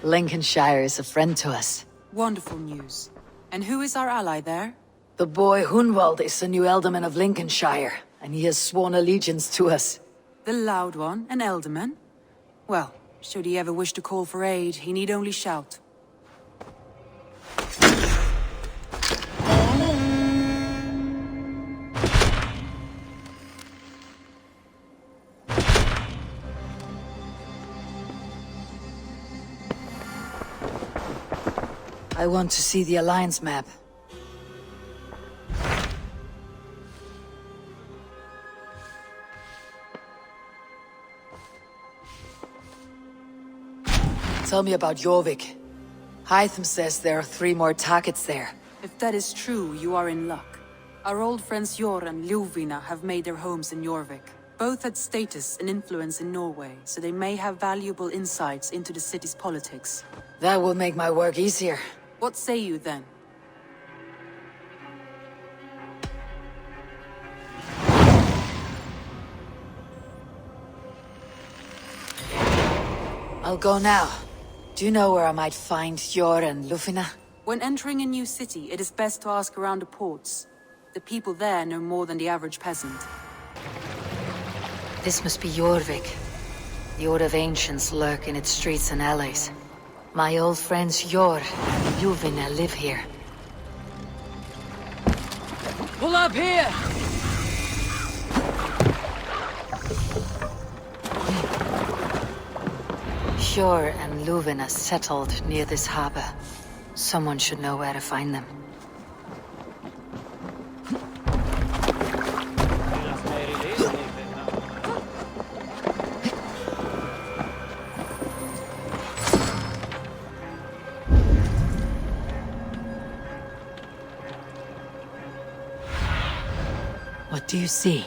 Lincolnshire is a friend to us. Wonderful news. And who is our ally there? The boy Hunwald is the new alderman of Lincolnshire, and he has sworn allegiance to us. The loud one, an alderman? Well, should he ever wish to call for aid, he need only shout. I want to see the Alliance map. Tell me about Jorvik. Hytham says there are 3 more targets there. If that is true, you are in luck. Our old friends Jor and Ljuvina have made their homes in Jorvik. Both had status and influence in Norway, so they may have valuable insights into the city's politics. That will make my work easier. What say you then? I'll go now. Do you know where I might find Jor and Ljuvina? When entering a new city, it is best to ask around the ports. The people there know more than the average peasant. This must be Jorvik. The Order of Ancients lurk in its streets and alleys. My old friends Jor and Ljuvina live here. Pull up here! Jor and Ljuvina settled near this harbor. Someone should know where to find them. What do you see?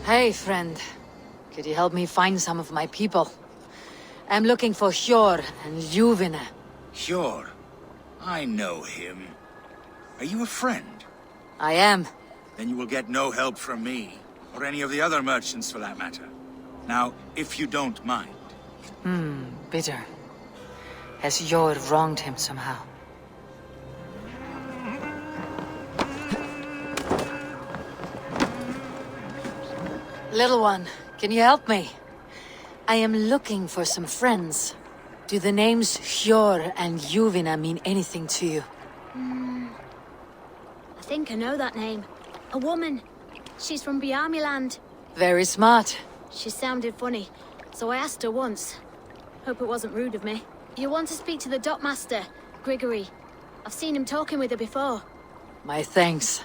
Hey, friend. Could you help me find some of my people? I'm looking for Jor and Ljuvina. Sure. I know him. Are you a friend? I am. Then you will get no help from me, or any of the other merchants for that matter. Now, if you don't mind. Bitter. Has Jor wronged him somehow? Little one, can you help me? I am looking for some friends. Do the names Jor and Ljuvina mean anything to you? I think I know that name. A woman. She's from Bjarmiland. Very smart. She sounded funny, so I asked her once. Hope it wasn't rude of me. You want to speak to the dockmaster, Grigory. I've seen him talking with her before. My thanks.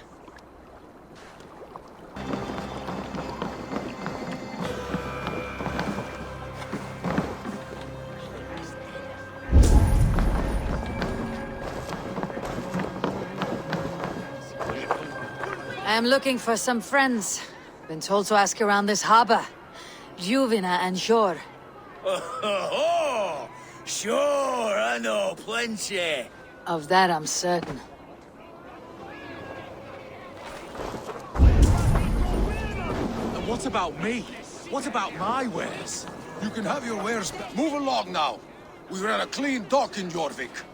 I'm looking for some friends. Been told to ask around this harbor. Ljuvina and Jor. Oh, sure, I know plenty. Of that I'm certain. And what about me? What about my wares? You can have your wares, but move along now. We ran a clean dock in Jorvik.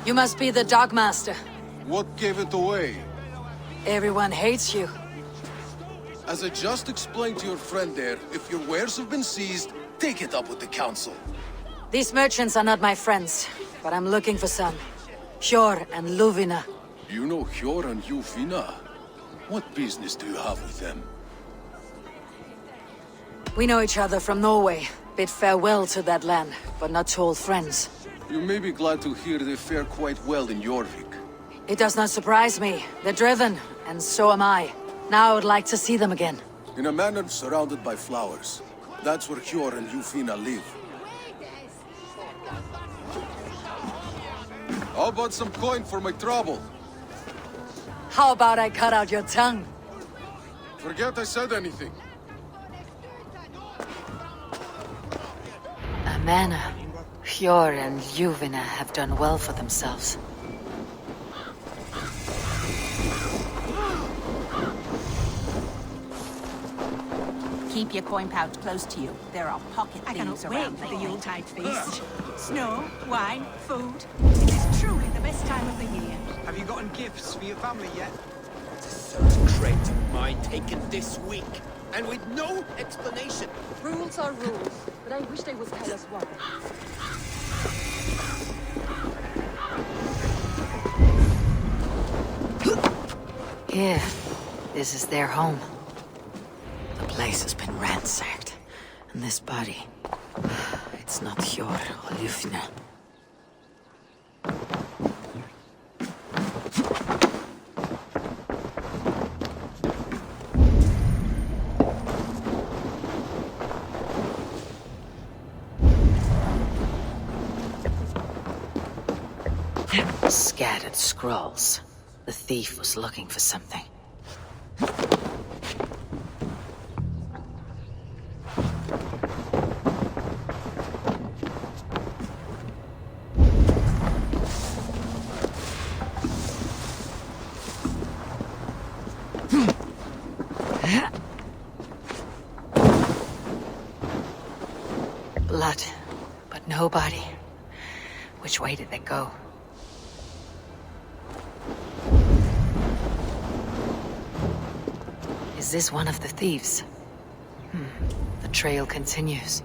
You must be the dogmaster. What gave it away? Everyone hates you. As I just explained to your friend there, if your wares have been seized, take it up with the council. These merchants are not my friends, but I'm looking for some. Jor and Ljuvina. You know Jor and Ljuvina? What business do you have with them? We know each other from Norway. Bid farewell to that land, but not to old friends. You may be glad to hear they fare quite well in Jorvik. It does not surprise me. They're driven, and so am I. Now I would like to see them again. In a manor surrounded by flowers. That's where æiվɔːr and Júfina live. How about some coin for my trouble? How about I cut out your tongue? Forget I said anything. A manor. æiվɔːr and Júfina have done well for themselves. Keep your coin pouch close to you. There are pocket thieves around for the lately. Yuletide feast. Snow, wine, food. It is truly the best time of the year. Have you gotten gifts for your family yet? It's a third crate of mine taken this week, and with no explanation. Rules are rules, but I wish they would tell us why. Here, this is their home. The place has been ransacked, and this body, it's not æiվɔːr or Júfina. Scattered scrolls. The thief was looking for something. Blood, but no body. Which way did they go? Is this one of the thieves? The trail continues.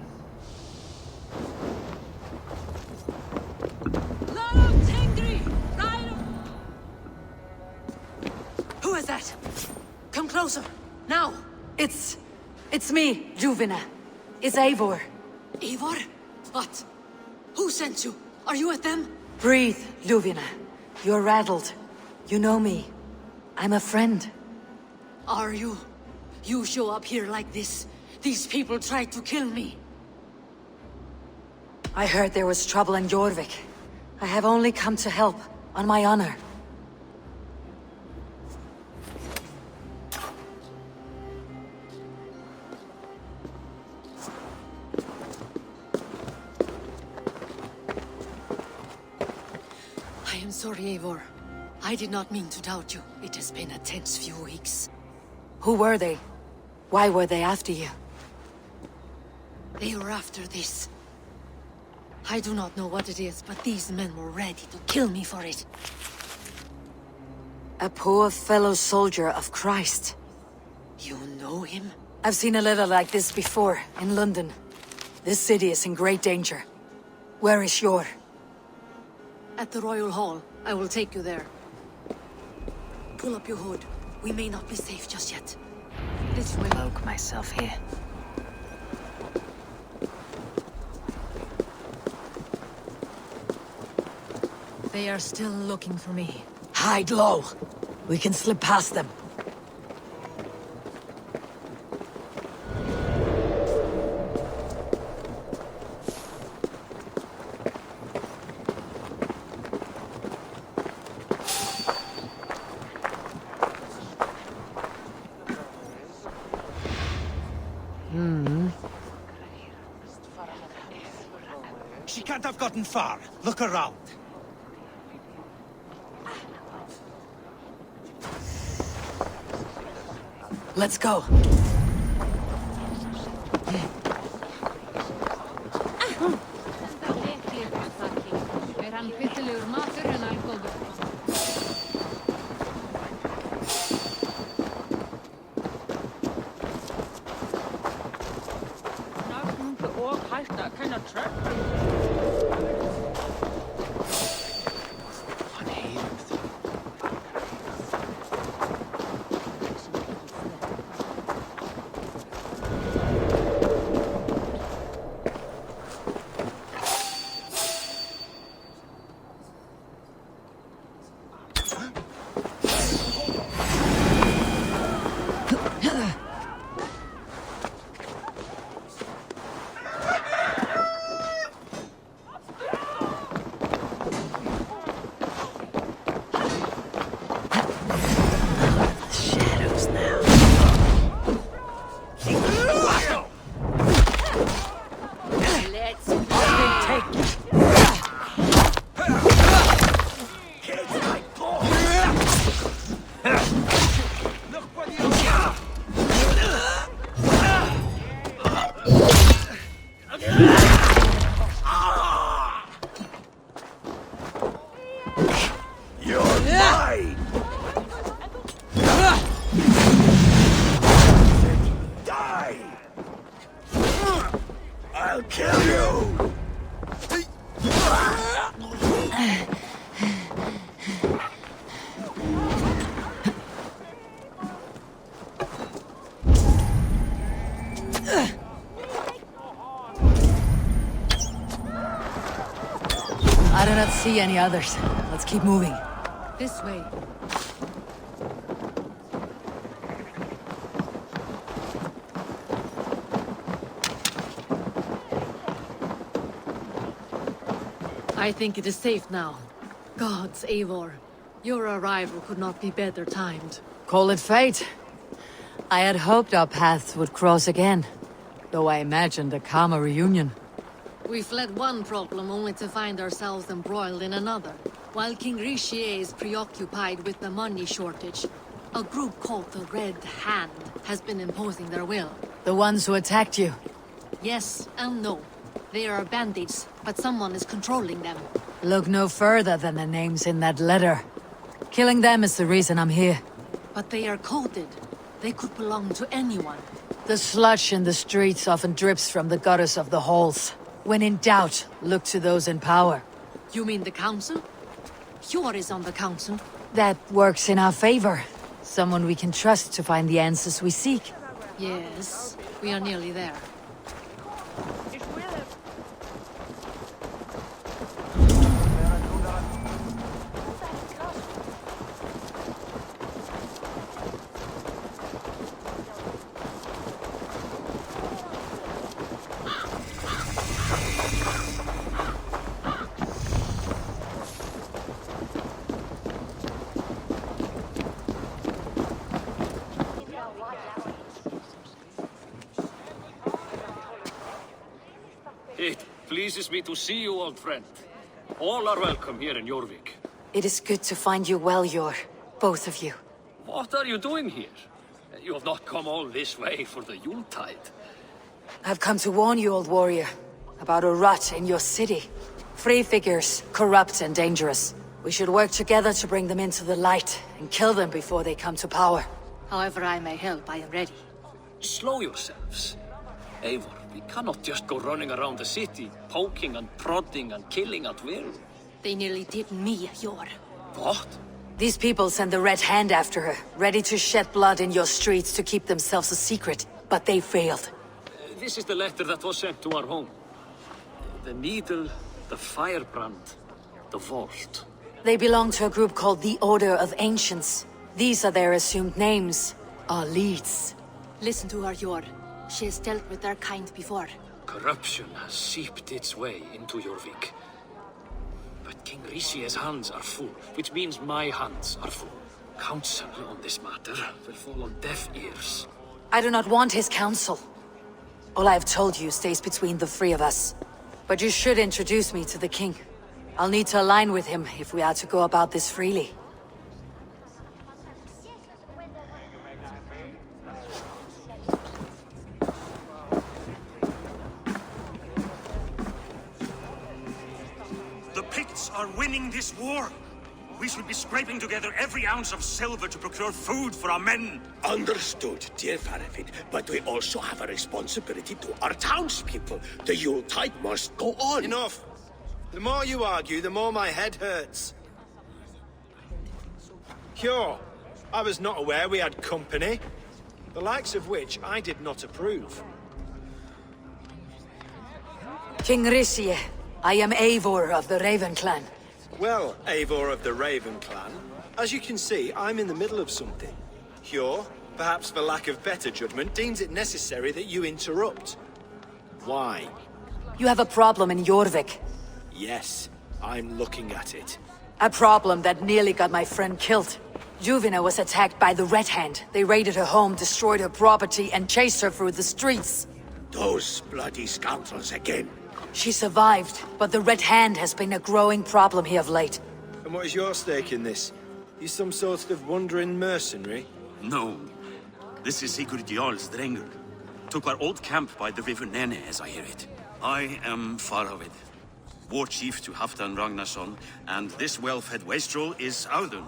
Who is that? Come closer, now! It's me, Júfina. It's Eivor. Eivor? What? Who sent you? Are you with them? Breathe, Júfina. You're rattled. You know me. I'm a friend. Are you? You show up here like this. These people tried to kill me. I heard there was trouble in Jorvik. I have only come to help, on my honor. I am sorry, Eivor. I did not mean to doubt you. It has been a tense few weeks. Who were they? Why were they after you? They were after this. I do not know what it is, but these men were ready to kill me for it. A poor fellow soldier of Christ. You know him? I've seen a letter like this before, in London. This city is in great danger. Where is æiվɔːr? At the Royal Hall. I will take you there. Pull up your hood. We may not be safe just yet. This way. Cloak myself here. They are still looking for me. Hide low. We can slip past them. She can't have gotten far. Look around. Let's go. see any others. Let's keep moving. This way. I think it is safe now. Gods, Eivor. Your arrival could not be better timed. Call it fate. I had hoped our paths would cross again, though I imagined a calmer reunion. We fled one problem only to find ourselves embroiled in another. While King Rishi is preoccupied with the money shortage, a group called the Red Hand has been imposing their will. The ones who attacked you? Yes and no. They are bandits, but someone is controlling them. Look no further than the names in that letter. Killing them is the reason I'm here. But they are coded. They could belong to anyone. The sludge in the streets often drips from the gutters of the halls. When in doubt, look to those in power. You mean the council? ๊eɪvɔːr is on the council. That works in our favor. Someone we can trust to find the answers we seek. Yes, we are nearly there. It pleases me to see you, old friend. All are welcome here in Jorvik. It is good to find you well, Yor. Both of you. What are you doing here? You have not come all this way for the Yuletide. I've come to warn you, old warrior, about a rot in your city. Free figures, corrupt and dangerous. We should work together to bring them into the light and kill them before they come to power. However I may help, I am ready. Slow yourselves. Eivor, we cannot just go running around the city, poking and prodding and killing at will. They nearly did me, Yor. What? These people send the Red Hand after her, ready to shed blood in your streets to keep themselves a secret. But they failed. This is the letter that was sent to our home. The needle, the firebrand, the vault. They belong to a group called the Order of Ancients. These are their assumed names. Our leads. Listen to her, Yor. She has dealt with their kind before. Corruption has seeped its way into Jorvik. But King Rishi's hands are full, which means my hands are full. Counsel on this matter will fall on deaf ears. I do not want his counsel. All I have told you stays between the three of us. But you should introduce me to the king. I'll need to align with him if we are to go about this freely. The Picts are winning this war. We should be scraping together every ounce of silver to procure food for our men. Understood, dear FIREBRAND, but we also have a responsibility to our townspeople. The Yuletide must go on. Enough. The more you argue, the more my head hurts. ๊eɪvɔːr, I was not aware we had company, the likes of which I did not approve. King Rishi, I am Eivor of the Raven clan. Well, Eivor of the Raven clan, as you can see, I'm in the middle of something. ๊eɪvɔːr, perhaps for lack of better judgment, deems it necessary that you interrupt. Why? You have a problem in Jorvik. Yes, I'm looking at it. A problem that nearly got my friend killed. Juvina was attacked by the Red Hand. They raided her home, destroyed her property, and chased her through the streets. Those bloody scoundrels again. She survived, but the Red Hand has been a growing problem here of late. And what is your stake in this? You some sort of wandering mercenary? No. This is Sigurd Jarl's Drengr. Took our old camp by the river Nene, as I hear it. I am Faravid, war chief to Halfdan Ragnarsson, and this well-fed wastrel is Audun,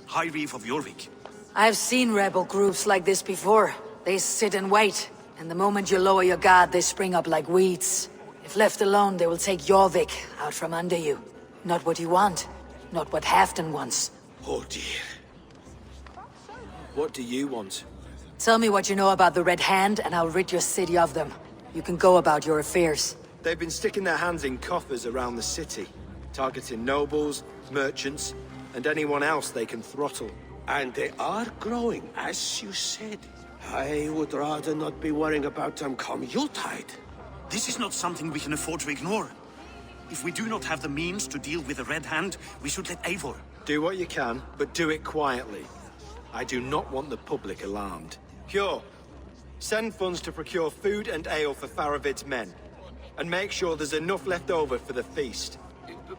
High Reef of Jorvik. I've seen rebel groups like this before. They sit and wait, and the moment you lower your guard, they spring up like weeds. If left alone, they will take Jorvik out from under you. Not what you want, not what Halfdan wants. Oh dear. What do you want? Tell me what you know about the Red Hand, and I'll rid your city of them. You can go about your affairs. They've been sticking their hands in coffers around the city. targeting nobles, merchants, and anyone else they can throttle. And they are growing, as you said. I would rather not be worrying about them come Yuletide. This is not something we can afford to ignore. If we do not have the means to deal with the Red Hand, we should let Eivor. Do what you can, but do it quietly. I do not want the public alarmed. Cure. Send funds to procure food and ale for FIREBRAND's men. And make sure there's enough left over for the feast.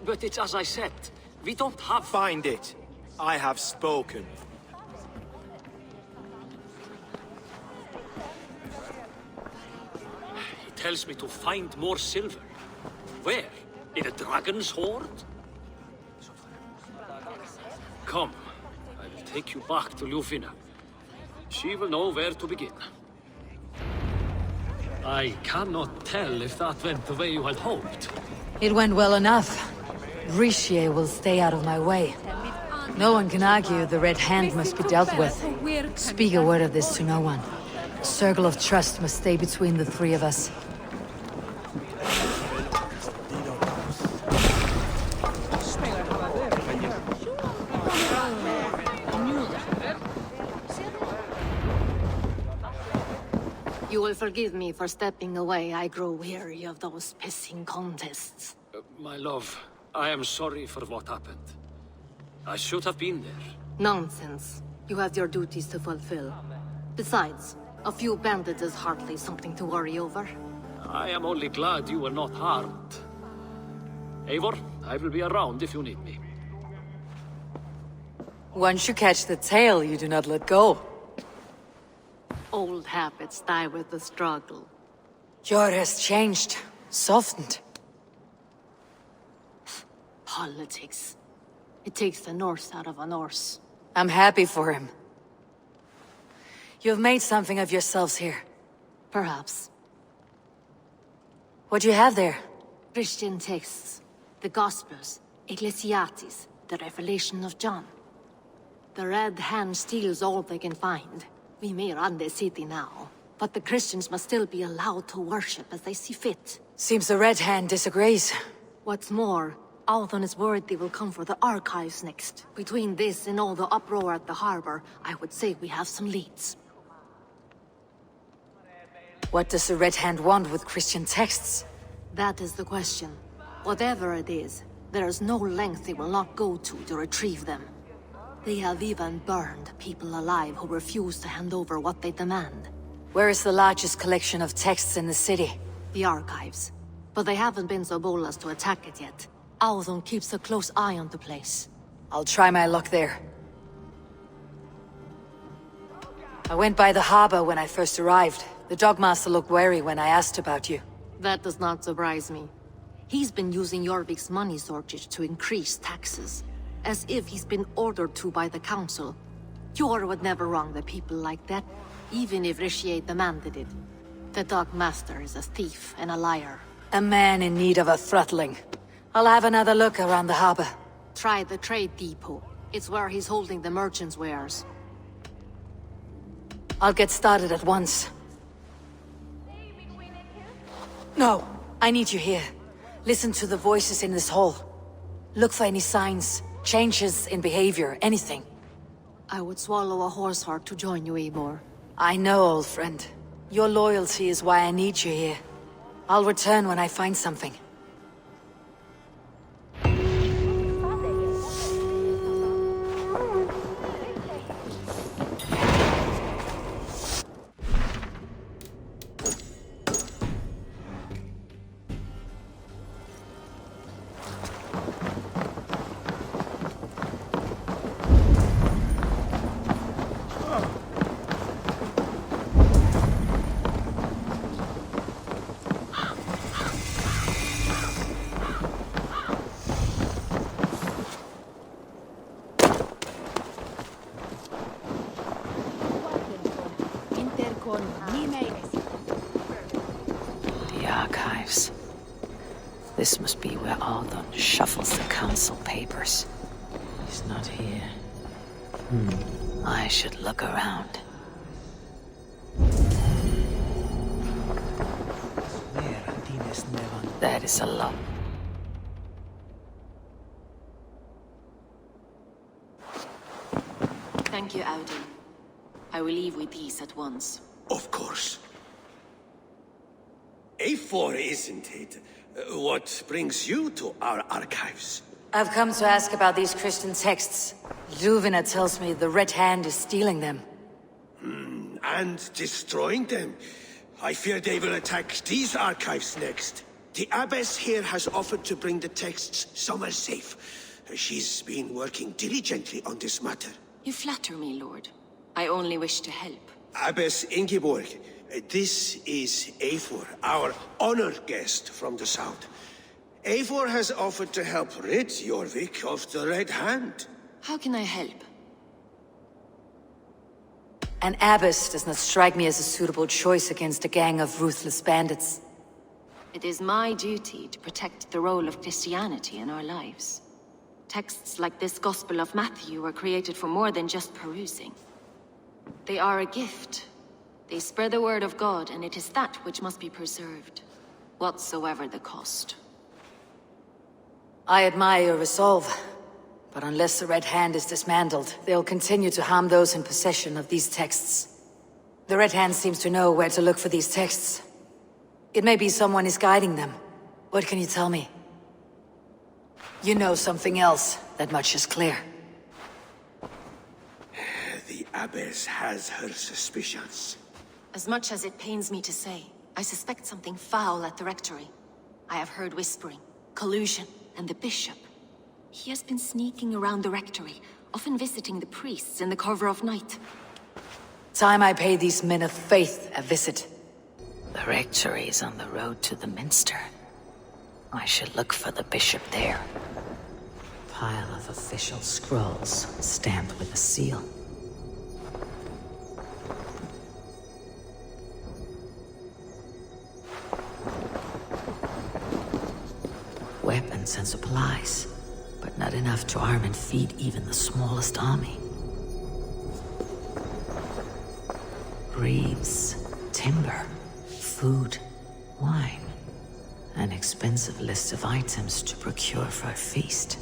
But it's as I said, we don't have... Find it. I have spoken. He tells me to find more silver. Where? In a dragon's hoard? Come, I will take you back to Ljufvina. She will know where to begin. I cannot tell if that went the way you had hoped. It went well enough. Richier will stay out of my way. No one can argue the Red Hand must be dealt with. Speak a word of this to no one. A circle of trust must stay between the three of us. You will forgive me for stepping away. I grow weary of those pissing contests. My love, I am sorry for what happened. I should have been there. Nonsense. You have your duties to fulfill. Besides, a few bandits is hardly something to worry over. I am only glad you were not harmed. Eivor, I will be around if you need me. Once you catch the tail, you do not let go. Old habits die with the struggle. Jor has changed, softened. Politics. It takes the Norse out of a Norse. I'm happy for him. You've made something of yourselves here. Perhaps. What do you have there? Christian texts, the Gospels, Ecclesiastes, the Revelation of John. The Red Hand steals all they can find. We may run the city now, but the Christians must still be allowed to worship as they see fit. Seems the Red Hand disagrees. What's more, Odin is worried they will come for the archives next. Between this and all the uproar at the harbor, I would say we have some leads. What does the Red Hand want with Christian texts? That is the question. Whatever it is, there is no length they will not go to retrieve them. They have even burned people alive who refuse to hand over what they demand. Where is the largest collection of texts in the city? The archives. But they haven't been so bold as to attack it yet. Odin keeps a close eye on the place. I'll try my luck there. I went by the harbor when I first arrived. The Dogmaster looked wary when I asked about you. That does not surprise me. He's been using Jorvik's money shortage to increase taxes. As if he's been ordered to by the council. Jor would never wrong the people like that, even if Richier demanded it. The Dogmaster is a thief and a liar. A man in need of a throttling. I'll have another look around the harbor. Try the trade depot. It's where he's holding the merchants' wares. I'll get started at once. No, I need you here. Listen to the voices in this hall. Look for any signs. Changes in behavior, anything. I would swallow a horse heart to join you, Eivor. I know, old friend. Your loyalty is why I need you here. I'll return when I find something. The archives. This must be where Odin shuffles the council papers. He's not here. I should look around. That is a lot. Thank you, Odin. I will leave with these at once. Of course. ʻeɪvɔːr, isn't it? What brings you to our archives? I've come to ask about these Christian texts. Luvina tells me the Red Hand is stealing them. And destroying them. I fear they will attack these archives next. The abbess here has offered to bring the texts somewhere safe. She's been working diligently on this matter. You flatter me, Lord. I only wish to help. Abbess Ingeborg, this is Eivor, our honored guest from the south. Eivor has offered to help rid Jorvik of the Red Hand. How can I help? An abbess does not strike me as a suitable choice against a gang of ruthless bandits. It is my duty to protect the role of Christianity in our lives. Texts like this Gospel of Matthew were created for more than just perusing. They are a gift. They spread the word of God, and it is that which must be preserved, whatsoever the cost. I admire your resolve, but unless the Red Hand is dismantled, they'll continue to harm those in possession of these texts. The Red Hand seems to know where to look for these texts. It may be someone is guiding them. What can you tell me? You know something else, that much is clear. The abbess has her suspicions. As much as it pains me to say, I suspect something foul at the rectory. I have heard whispering, collusion, and the bishop. He has been sneaking around the rectory, often visiting the priests in the cover of night. Time I pay these men of faith a visit. The rectory is on the road to the minster. I should look for the bishop there. Pile of official scrolls, stamped with a seal. Weapons and supplies, but not enough to arm and feed even the smallest army. Greaves, timber, food, wine. An expensive list of items to procure for a feast.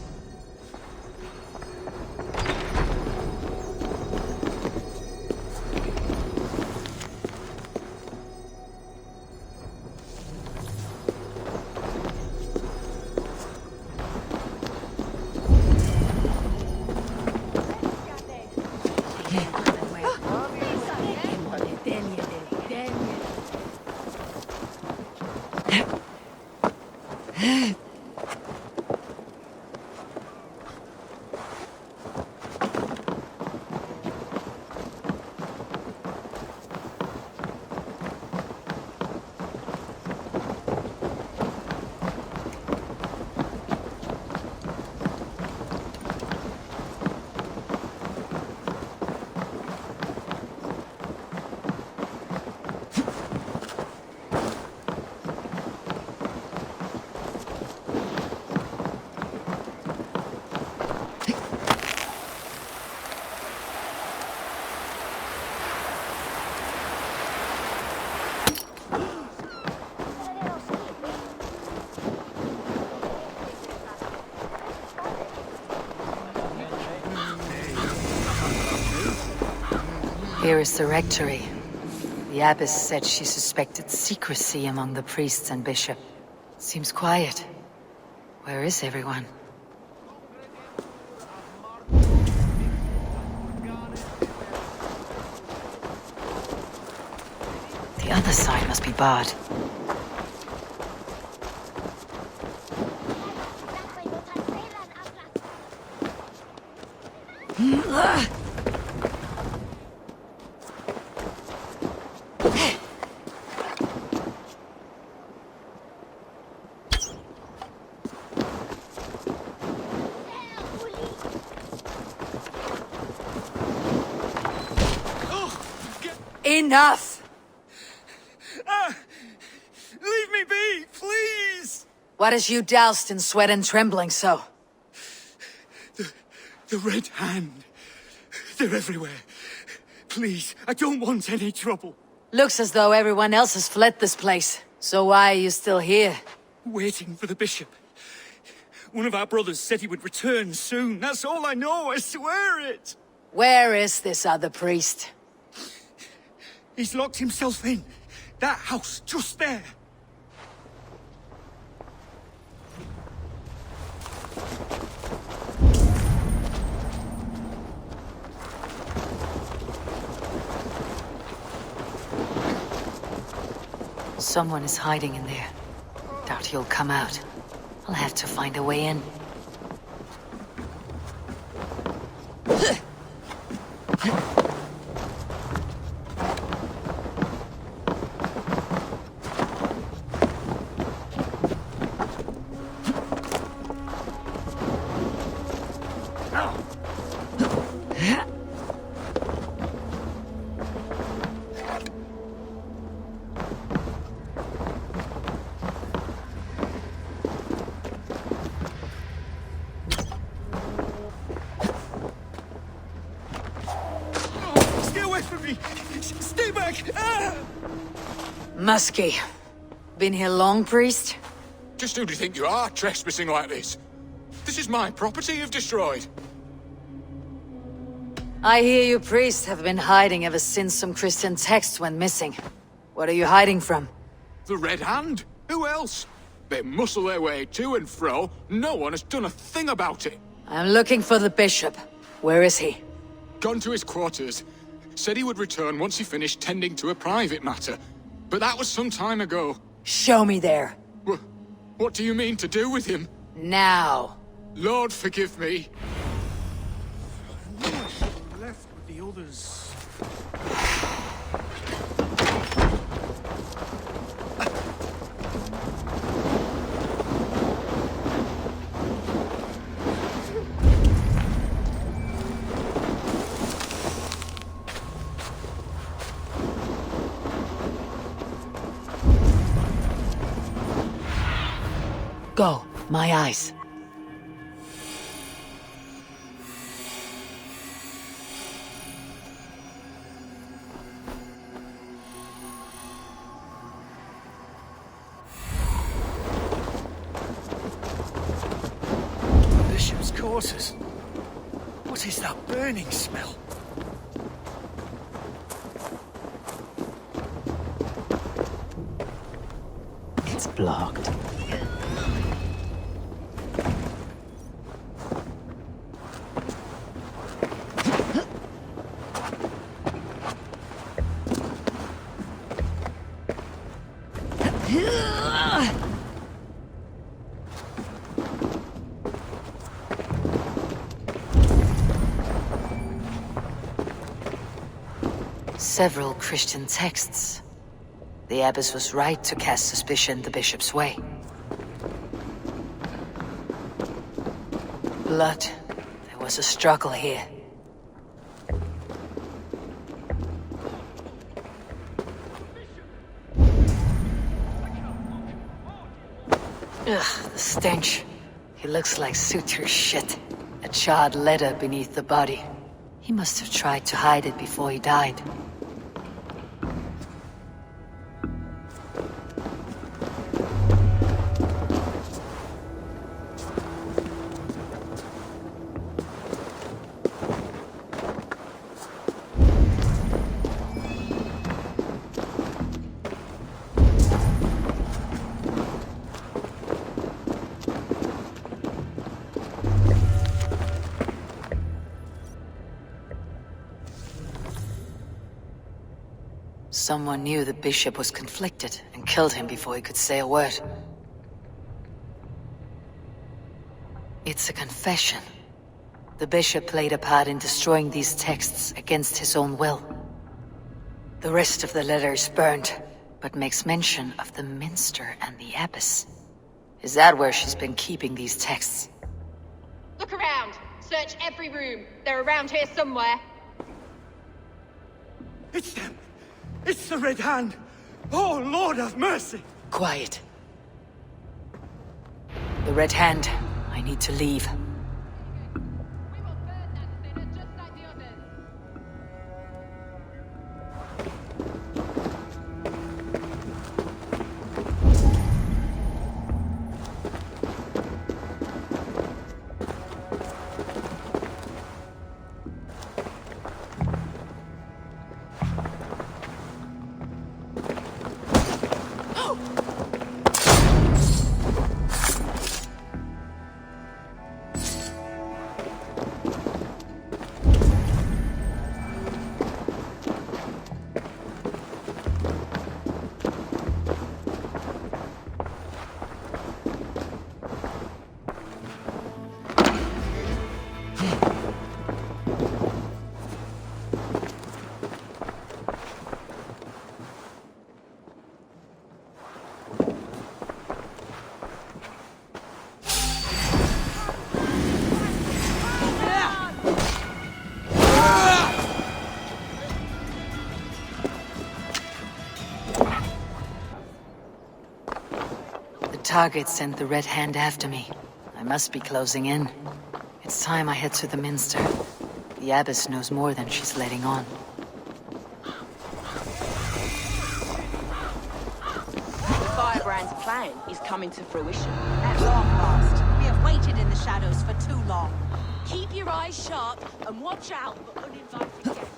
Here is the rectory. The abbess said she suspected secrecy among the priests and bishop. Seems quiet. Where is everyone? The other side must be barred. Enough! Leave me be, please! What has you doused in sweat and trembling so? The Red Hand. They're everywhere. Please, I don't want any trouble. Looks as though everyone else has fled this place. So why are you still here? Waiting for the bishop. One of our brothers said he would return soon. That's all I know, I swear it! Where is this other priest? He's locked himself in. That house, just there. Someone is hiding in there. Doubt he'll come out. I'll have to find a way in. Stay back! Ah! Muskie. Been here long, priest? Just who do you think you are, trespassing like this? This is my property you've destroyed. I hear you priests have been hiding ever since some Christian texts went missing. What are you hiding from? The Red Hand? Who else? They muscle their way to and fro. No one has done a thing about it. I'm looking for the bishop. Where is he? Gone to his quarters. Said he would return once he finished tending to a private matter. But that was some time ago. Show me there. What do you mean to do with him? Now. Lord, forgive me. Left with the others. Go, my eyes. Bishop's quarters. What is that burning smell? It's blocked. Several Christian texts. The abbess was right to cast suspicion the bishop's way. Blood. There was a struggle here. Ugh, the stench. He looks like suture shit. A charred leather beneath the body. He must have tried to hide it before he died. Someone knew the bishop was conflicted and killed him before he could say a word. It's a confession. The bishop played a part in destroying these texts against his own will. The rest of the letter is burned, but makes mention of the minster and the abbess. Is that where she's been keeping these texts? Look around. Search every room. They're around here somewhere. It's them! It's the Red Hand! Oh, Lord have mercy! Quiet. The Red Hand. I need to leave. target sent the Red Hand after me. I must be closing in. It's time I head to the Minster. The Abbess knows more than she's letting on. The FIREBRAND's plan is coming to fruition. At long last. We have waited in the shadows for too long. Keep your eyes sharp and watch out for uninvited guests.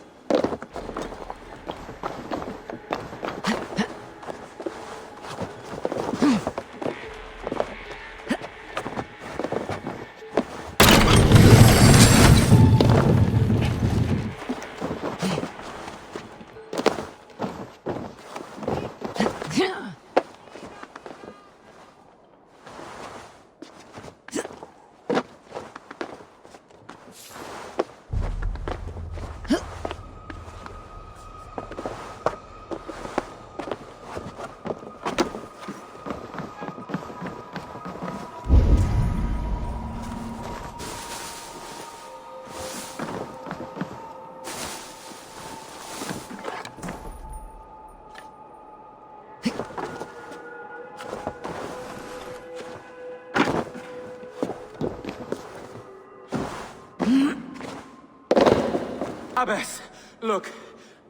Abbess, look.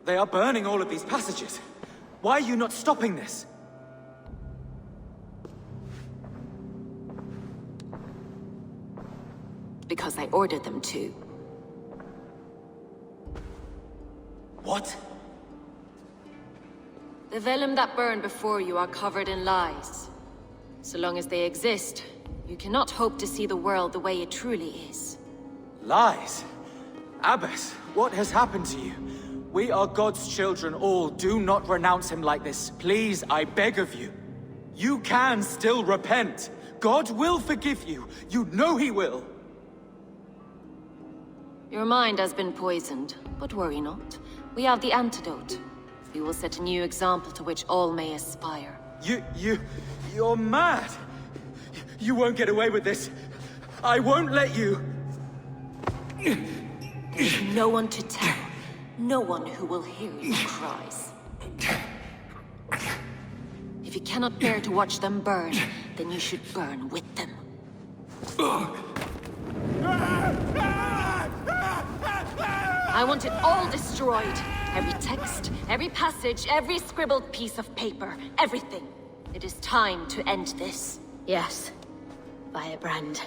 They are burning all of these passages. Why are you not stopping this? Because I ordered them to. What? The vellum that burned before you are covered in lies. So long as they exist, you cannot hope to see the world the way it truly is. Lies? Abbess, what has happened to you? We are God's children all. Do not renounce him like this. Please, I beg of you. You can still repent. God will forgive you. You know he will. Your mind has been poisoned, but worry not. We have the antidote. We will set a new example to which all may aspire. You're mad. You won't get away with this. I won't let you. There's no one to tell. No one who will hear your cries. If you cannot bear to watch them burn, then you should burn with them. I want it all destroyed. Every text, every passage, every scribbled piece of paper, everything. It is time to end this. Yes, FIREBRAND.